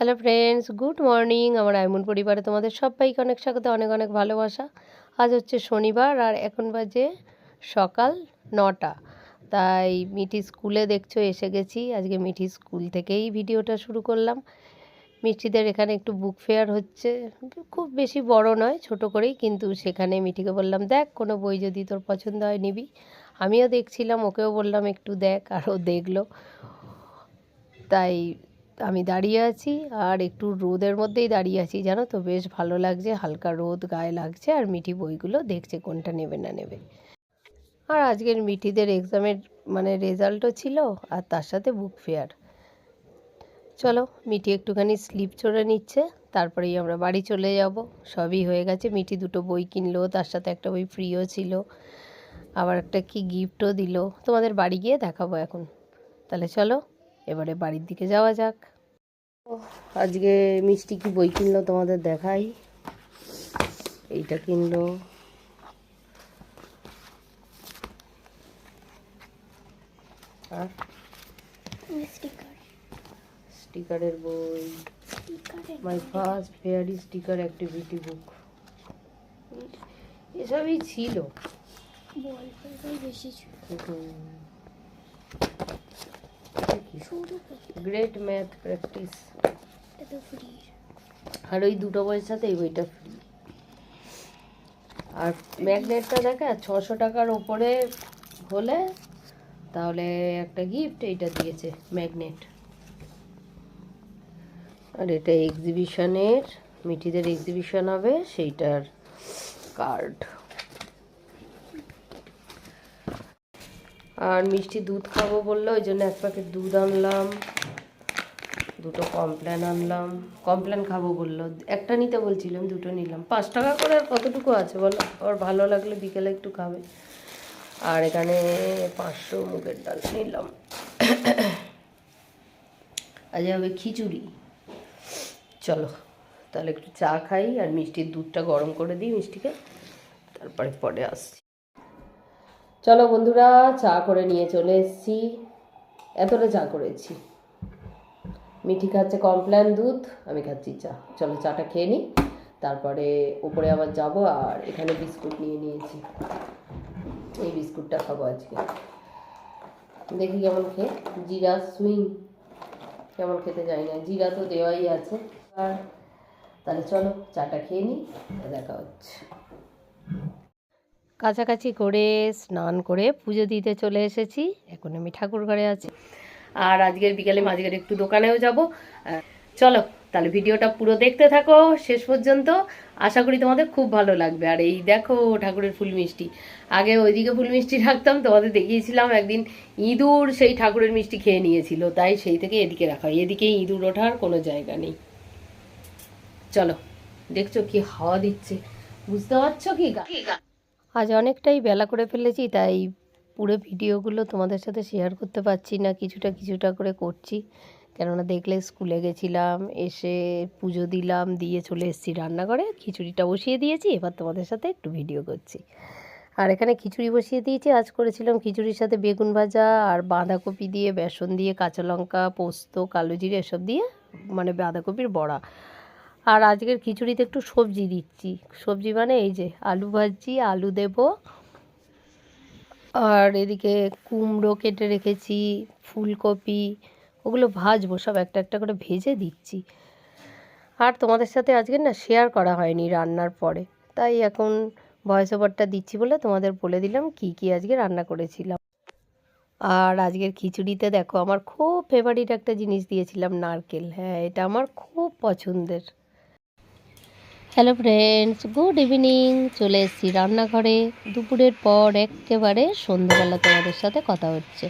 Hello friends, good morning. আমার আইমন পরিবারে তোমাদের সবাইকে অনেক স্বাগত, অনেক অনেক ভালোবাসা। আজ হচ্ছে শনিবার আর এখন বাজে সকাল 9টা। তাই মিঠি স্কুলে দেখছো এসে গেছি। আজকে মিঠি স্কুল থেকেই ভিডিওটা শুরু করলাম। মিষ্টিদের এখানে একটু বুক ফেয়ার হচ্ছে, খুব বেশি বড় নয়, ছোট করেই, কিন্তু সেখানে মিঠিকে বললাম দেখ কোনো বই যদি তোর পছন্দ হয় নিবি। আমিও দেখছিলাম, ওকেও বললাম একটু দেখ, আর ও দেখলো। তাই আমি দাঁড়িয়ে আছি আর একটু রোদের মধ্যেই দাঁড়িয়ে আছি, জানো তো, বেশ ভালো লাগছে, হালকা রোদ গায়ে লাগছে। আর মিঠি বইগুলো দেখছে কোনটা নেবে না নেবে। আর আজকের মিঠিদের এক্সামের রেজাল্টও ছিল, আর তার সাথে বুক ফেয়ার। চলো, মিঠি একটুখানি স্লিপ চড়ে নিচ্ছে, তারপরেই আমরা বাড়ি চলে যাব। সবই হয়ে গেছে। মিঠি দুটো বই কিনলো, তার সাথে একটা বই ফ্রিও ছিল, আবার একটা কি গিফটও দিল। তোমাদের বাড়ি গিয়ে দেখাবো এখন। তাহলে চলো এবারে বাড়ির দিকে যাওয়া যাক। আজকে মিষ্টি কি বই কিনলো তোমাদের দেখাই। এইটা কিনলো, আর স্টিকারের বই, my first fairy sticker activity বুক, এসবই ছিল। গ্রেট ম্যাথ প্র্যাকটিস, আর ওই দুটো বইয়ের সাথে এই বইটা ফ্রি। আর ম্যাগনেটটা দেখা 600 টাকার ওপরে হলে তাহলে একটা গিফট এইটা দিয়েছে, ম্যাগনেট। আর এটা এক্সিবিশনের, মিঠিদের এক্সিবিশন হবে সেইটার কার্ড। আর মিষ্টি দুধ খাবো বললো, ওই জন্য 1 প্যাকেট দুধ আনলাম, দুটো কমপ্ল্যান আনলাম। কমপ্ল্যান খাবো বললো, একটা নিতে বলছিলাম, দুটো নিলাম। 5 টাকা করে আর কতটুকু আছে বলো, ওর ভালো লাগলে বিকেলে একটু খাবে। আর এখানে 500 মুগের ডাল নিলাম। আজ হবে খিচুড়ি। চলো তাহলে একটু চা খাই, আর মিষ্টির দুধটা গরম করে দিই মিষ্টিকে, তারপরে পরে আসছি। চলো বন্ধুরা, চা করে নিয়ে চলে এসেছি। এতটা চা করেছি। মিঠি খাচ্ছে কমপ্ল্যান দুধ, আমি খাচ্ছি চা। চলো চাটা খেয়ে নিই, তারপরে উপরে আবার যাব। আর এখানে বিস্কুট নিয়ে নিয়েছি, এই বিস্কুটটা খাবো আজকে। দেখি কেমন খেয়ে, জিরা সুইং কেমন খেতে যাই না, জিরা তো দেওয়াই আছে। আর তাহলে চলো চাটা খেয়ে নিই, দেখা হচ্ছে। কাছাকাছি করে স্নান করে পুজো দিতে চলে এসেছি। এখন আমি ঠাকুর ঘরে আছি, আর আজকের বিকালে মাঝখানে একটু দোকানেও যাব। চলো তাহলে ভিডিওটা পুরো দেখতে থাকো শেষ পর্যন্ত, আশা করি তোমাদের খুব ভালো লাগবে। আর এই দেখো ঠাকুরের ফুল মিষ্টি, আগে ওইদিকে ফুল মিষ্টি রাখতাম, তোমাদের দেখিয়েছিলাম একদিন ইঁদুর সেই ঠাকুরের মিষ্টি খেয়ে নিয়েছিল, তাই সেই থেকে এদিকে রাখা হয়। এদিকে ইঁদুর ওঠার কোনো জায়গা নেই। চলো, দেখছো কি হাওয়া দিচ্ছে, বুঝতে পারছো কি? আজ অনেকটাই বেলা করে ফেলেছি, তাই পুরো ভিডিওগুলো তোমাদের সাথে শেয়ার করতে পারছি না, কিছুটা করে করছি। কেননা দেখলে স্কুলে গেছিলাম, এসে পুজো দিলাম, দিয়ে চলে এসেছি রান্নাঘরে, খিচুড়িটা বসিয়ে দিয়েছি, এবার তোমাদের সাথে একটু ভিডিও করছি। আর এখানে খিচুড়ি বসিয়ে দিয়েছি। আজ করেছিলাম খিচুড়ির সাথে বেগুন ভাজা আর বাঁধাকপি দিয়ে, বেসন দিয়ে, কাঁচা লঙ্কা, পোস্ত, কালো জিরে এসব দিয়ে, বাঁধাকপির বড়া। আর আজকের খিচুড়িতে একটু সবজি দিচ্ছি। সবজি এই যে আলু ভাজি, আলু দেব, আর এদিকে কুমড়ো কেটে রেখেছি, ফুলকপি, ওগুলো ভাজবো, সব একটা একটা করে ভেজে দিচ্ছি। আর তোমাদের সাথে আজকে না শেয়ার করা হয়নি রান্নার পরে, তাই এখন ভয়েস ওভারটা দিচ্ছি বলে তোমাদের বলে দিলাম কি কি আজকে রান্না করেছিলাম। আর আজকের খিচুড়িতে দেখো আমার খুব ফেভারিট একটা জিনিস দিয়েছিলাম, নারকেল। হ্যাঁ, এটা আমার খুব পছন্দের। Hello friends, good evening. চলে এসেছি রান্নাঘরে। দুপুরের পর একেবারে সন্ধ্যাবেলা তোমাদের সাথে কথা হচ্ছে।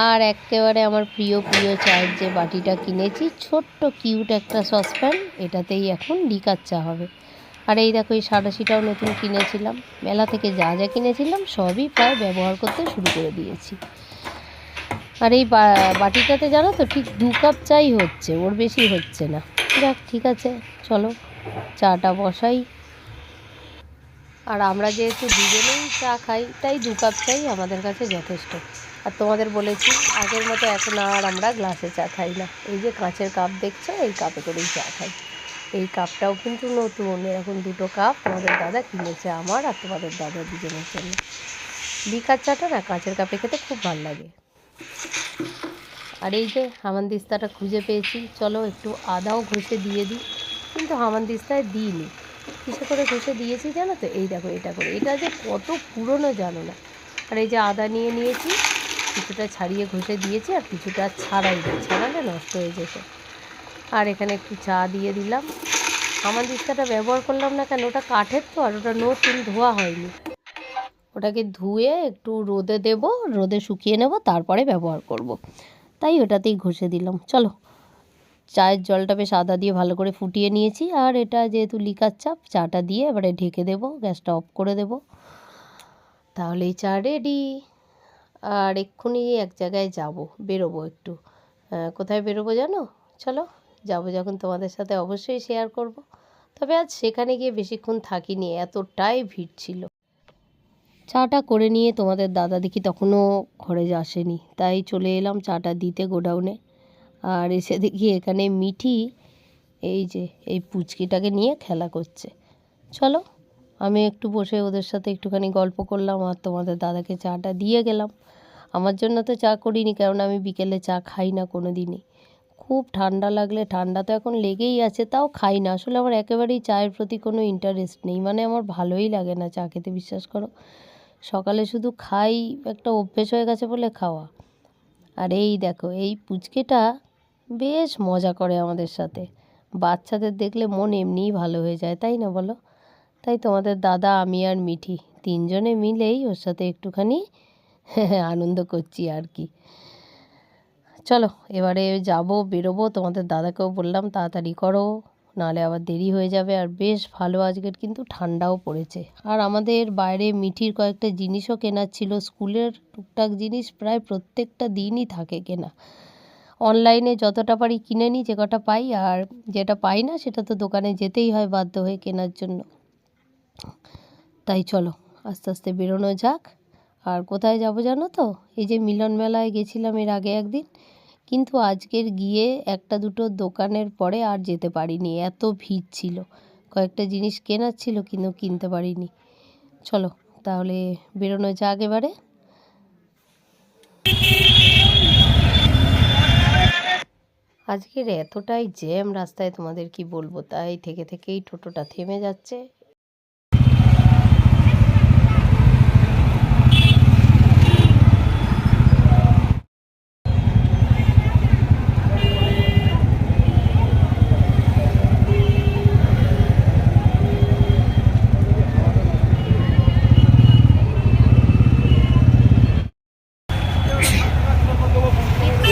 আর একেবারে আমার প্রিয় চায়ের যে বাটিটা কিনেছি, ছোট্ট কিউট একটা সসপ্যান, এটাতেই এখন লিকার চা হবে। আর এই দেখো এই সাঁড়াশিটাও নতুন কিনেছিলাম। মেলা থেকে যা যা কিনেছিলাম সবই প্রায় ব্যবহার করতে শুরু করে দিয়েছি। আর এই বাটিটাতে জানো তো ঠিক 2 কাপ চাই হচ্ছে, ওর বেশি হচ্ছে না। যাক, ঠিক আছে, চলো চাটা বসাই। আর আমরা যেহেতু দুজনেই চা খাই, তাই 2 কাপ চাই আমাদের কাছে যথেষ্ট। আর তোমাদের বলেছি আগের মতো এখন আর আমরা গ্লাসে চা খাই না, এই যে কাঁচের কাপ দেখছো, এই কাপে করেই চা খাই। এই কাপটাও কিন্তু নতুন, এখন 2টো কাপ তোমাদের দাদা কিনেছে আমার আর তোমাদের দাদা দুজনের জন্য। লিকার চাটা না কাঁচের কাপে খেতে খুব ভালো লাগে। আর এই যে হামানদিস্তাটা খুঁজে পেয়েছি, চলো একটু আদাও ঘষে দিয়ে দিই, কিন্তু হামানদিস্তায় দিইনি। কিসে করে ঘষে দিয়েছি জানো তো, এই দেখো এটা করে, এটা যে কত পুরনো জানো না। আর এই যে আদা নিয়ে নিয়েছি, কিছুটা ছাড়িয়ে ঘষে দিয়েছি আর কিছুটা ছাড়াই দিই, ছাড়ালে নষ্ট হয়ে যেত। আর এখানে একটু চা দিয়ে দিলাম। হামানদিস্তাটা ব্যবহার করলাম না কেন, ওটা কাঠের তো, আর ওটা নতুন, ধোয়া হয়নি। ওটাকে ধুয়ে একটু রোদে দেব, রোদে শুকিয়ে নেব, তারপরে ব্যবহার করব। তাই ওটাতেই ঘষে দিলাম। চলো, চায়ের জলটা বেশ আদা দিয়ে ভালো করে ফুটিয়ে নিয়েছি, আর এটা যেহেতু লিকার চাপ, চাটা দিয়ে এবারে ঢেকে দেব, গ্যাসটা অফ করে দেব, তাহলেই চা রেডি। আর এক্ষুনি এক জায়গায় যাব, বেরোবো একটু। কোথায় বেরোবো জানো? চলো, যাবো যখন তোমাদের সাথে অবশ্যই শেয়ার করব। তবে আজ সেখানে গিয়ে বেশিক্ষণ থাকিনি, এতটাই ভিড় ছিল। চাটা করে নিয়ে তোমাদের দাদা দেখি তখনও ঘরে আসেনি, তাই চলে এলাম চাটা দিতে গোডাউনে। আর এসে দেখি এখানে মিঠি এই যে এই পুচকিটাকে নিয়ে খেলা করছে। চলো, আমি একটু বসে ওদের সাথে একটুখানি গল্প করলাম আর তোমাদের দাদাকে চাটা দিয়ে গেলাম। আমার জন্য তো চা করিনি, কারণ আমি বিকেলে চা খাই না কোনো দিনই। খুব ঠান্ডা লাগলে, ঠান্ডা তো এখন লেগেই আছে, তাও খাই না। আসলে আমার একেবারেই চায়ের প্রতি কোনো ইন্টারেস্ট নেই, মানে আমার ভালোই লাগে না চা খেতে, বিশ্বাস করো। সকালে শুধু খাই, একটা অভ্যেস হয়ে গেছে বলে খাওয়া। আর এই দেখো এই পুচকেটা বেশ মজা করে আমাদের সাথে। বাচ্চাদের দেখলে মন এমনিই ভালো হয়ে যায়, তাই না বলো? তাই তোমাদের দাদা, আমি আর মিঠি তিনজনে মিলেই ওর সাথে একটুখানি আনন্দ করছি আর কি। চলো এবারে যাব, বেরোবো। তোমাদের দাদাকেও বললাম তাড়াতাড়ি করো, নাহলে আবার দেরি হয়ে যাবে। আর বেশ ভালো আজকের কিন্তু ঠান্ডাও পড়েছে। আর আমাদের বাইরে মিঠির কয়েকটা জিনিসও কেনার ছিল, স্কুলের টুকটাক জিনিস প্রায় প্রত্যেকটা দিনই থাকে কেনা। অনলাইনে যতটা পারি কিনে নিই, যে কটা পাই, আর যেটা পাই না সেটা তো দোকানে যেতেই হয় বাধ্য হয়ে কেনার জন্য। তাই চলো আস্তে আস্তে বেরোনো যাক। আর কোথায় যাব জানো তো, এই যে মিলন মেলায় গেছিলাম এর আগে একদিন, কিন্তু আজকের গিয়ে একটা দুটো দোকানের পরে আর যেতে পারিনি, এত ভিড় ছিল। কয়েকটা জিনিস কেনার ছিল কিন্তু কিনতে পারিনি। চলো তাহলে বেরোনো যাক এবারে। আজকের এতটাই জ্যাম রাস্তায়, তোমাদের কি বলবো, তাই থেকে থেকেই টোটোটা থেমে যাচ্ছে।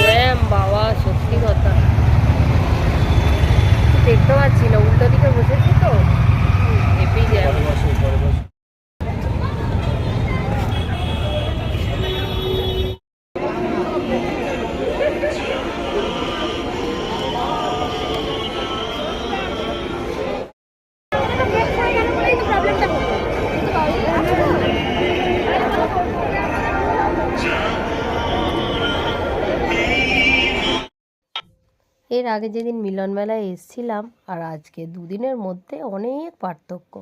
জ্যাম বাবা, সত্যি কথা, দেখতে পাচ্ছি না, উল্টো দিকে বসেছি তো, হেভি জ্যাম। এর আগে যেদিন মিলন মেলায় এসেছিলাম আর আজকে দুদিনের মধ্যে অনেক পার্থক্য।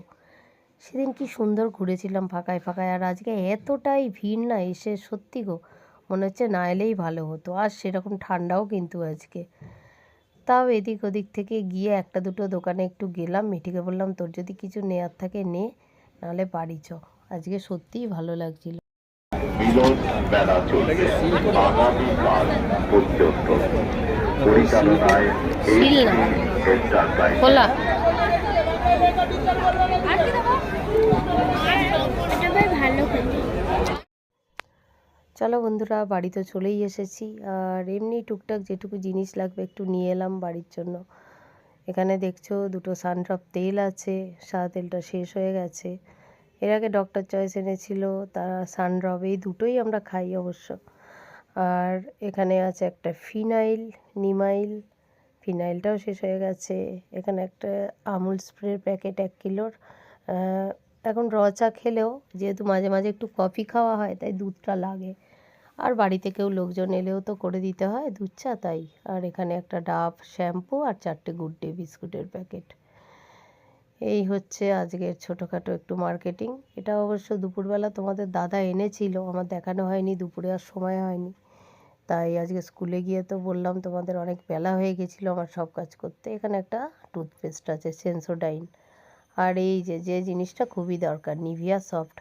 সেদিন কি সুন্দর ঘুরেছিলাম ফাঁকায় ফাঁকায়, আর আজকে এতটাই ভিড় না, এসে সত্যি গো মনে হচ্ছে না এলেই ভালো হতো। আর সেরকম ঠান্ডাও কিন্তু আজকে। তাও এদিক ওদিক থেকে গিয়ে একটা দুটো দোকানে একটু গেলাম, মিঠিকে বললাম তোর যদি কিছু নেয়ার থাকে নে, নাহলে বাড়ি চ। আজকে সত্যিই ভালো লাগছিল। মিলন মেলা চলছে আগামীকাল পর্যন্ত। পরিচালনায় খোলা। চলো বন্ধুরা, বাড়ি তো চলেই এসেছি। আর এমনি টুকটাক যেটুকু জিনিস লাগবে একটু নিয়ে এলাম বাড়ির জন্য। এখানে দেখছো দুটো সানড্রপ তেল আছে, সাদা তেলটা শেষ হয়ে গেছে। এর আগে ডক্টর চয়েস এনেছিল, তারা সানড্রপ, এই দুটোই আমরা খাই অবশ্য। আর এখানে আছে একটা ফিনাইল, নিমাইল, ফিনাইলটাও শেষ হয়ে গেছে। এখানে একটা আমুল স্প্রের প্যাকেট 1 কিলোর। এখন র চা খেলেও যেহেতু মাঝে মাঝে একটু কফি খাওয়া হয়, তাই দুধটা লাগে। আর বাড়ি থেকেও লোকজন এলেও তো করে দিতে হয় দুধ চা, তাই। আর এখানে একটা ডাভ শ্যাম্পু আর 4টে গুড ডে বিস্কুটের প্যাকেট। এই হচ্ছে আজকের ছোটোখাটো একটু মার্কেটিং। এটা অবশ্য দুপুরবেলা তোমাদের দাদা এনেছিল, আমার দেখানো হয়নি, দুপুরে আর সময় হয়নি। তাই আজকে স্কুলে গিয়ে তো বললাম তোমাদের অনেক বেলা হয়ে গেছিলো আমার সব কাজ করতে। এখানে একটা টুথপেস্ট আছে সেন্সোডাইন। আর এই যে জিনিসটা খুবই দরকার, নিভিয়া সফট।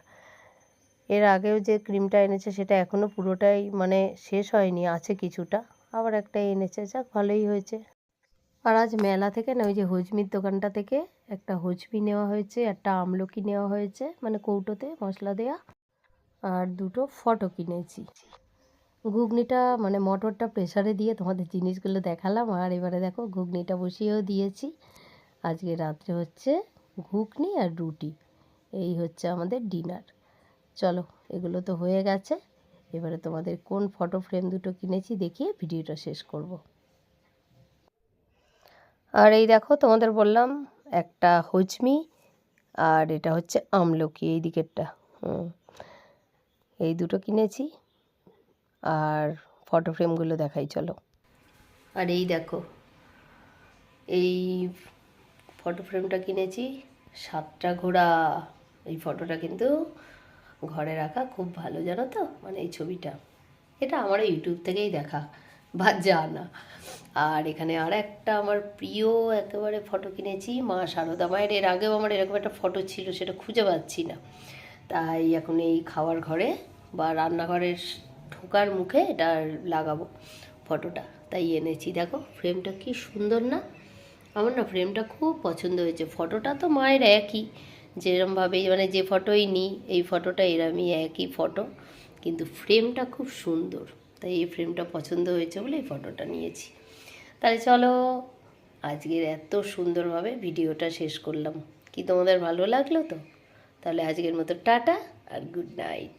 এর আগেও যে ক্রিমটা এনেছে সেটা এখনও পুরোটাই মানে শেষ হয়নি, আছে কিছুটা, আবার একটা এনেছে, যাক ভালোই হয়েছে। আর আজ মেলা থেকে না, ওই যে হজমির দোকানটা থেকে একটা হজমি নেওয়া হয়েছে, একটা আমলকি নেওয়া হয়েছে মানে কৌটোতে মশলা দেয়া, আর 2টো ফটো কিনেছি। ঘুগনিটা মানে মটরটা প্রেসারে দিয়ে তোমাদের জিনিসগুলো দেখালাম, আর এবারে দেখো ঘুগনিটা বসিয়েও দিয়েছি। আজকে রাত্রে হচ্ছে ঘুগনি আর রুটি, এই হচ্ছে আমাদের ডিনার। চলো, এগুলো তো হয়ে গেছে, এবারে তোমাদের কোন ফটো ফ্রেম 2টো কিনেছি দেখিয়ে ভিডিওটা শেষ করব। আর এই দেখো তোমাদের বললাম একটা হজমি, আর এটা হচ্ছে আমলকি এই দিকেরটা। এই 2টো কিনেছি। আর ফটো ফ্রেমগুলো দেখাই চলো। আর এই দেখো, এই ফটো ফ্রেমটা কিনেছি 7টা ঘোড়া। এই ফটোটা কিন্তু ঘরে রাখা খুব ভালো, জানো তো, মানে এই ছবিটা, এটা আমার ইউটিউব থেকেই দেখা বা জানা। আর এখানে আর একটা আমার প্রিয় একেবারে ফটো কিনেছি, মা শারদা মায়ের। এর আগেও আমার এরকম একটা ফটো ছিল, সেটা খুঁজে পাচ্ছি না, তাই এখন এই খাওয়ার ঘরে বা রান্নাঘরের ঢোকার মুখে এটা লাগাবো ফটোটা, তাই এনেছি। দেখো ফ্রেমটা কি সুন্দর না, আমার না ফ্রেমটা খুব পছন্দ হয়েছে। ফটোটা তো মায়ের একই, যেরমভাবে মানে যে ফটোই নিই, এই ফটোটা এরমই একই ফটো, কিন্তু ফ্রেমটা খুব সুন্দর, তাই এই ফ্রেমটা পছন্দ হয়েছে বলে এই ফটোটা নিয়েছি। তাহলে চলো, আজকের এত সুন্দরভাবে ভিডিওটা শেষ করলাম। কি তোমাদের ভালো লাগলো তো? তাহলে আজকের মতো টাটা আর গুড নাইট।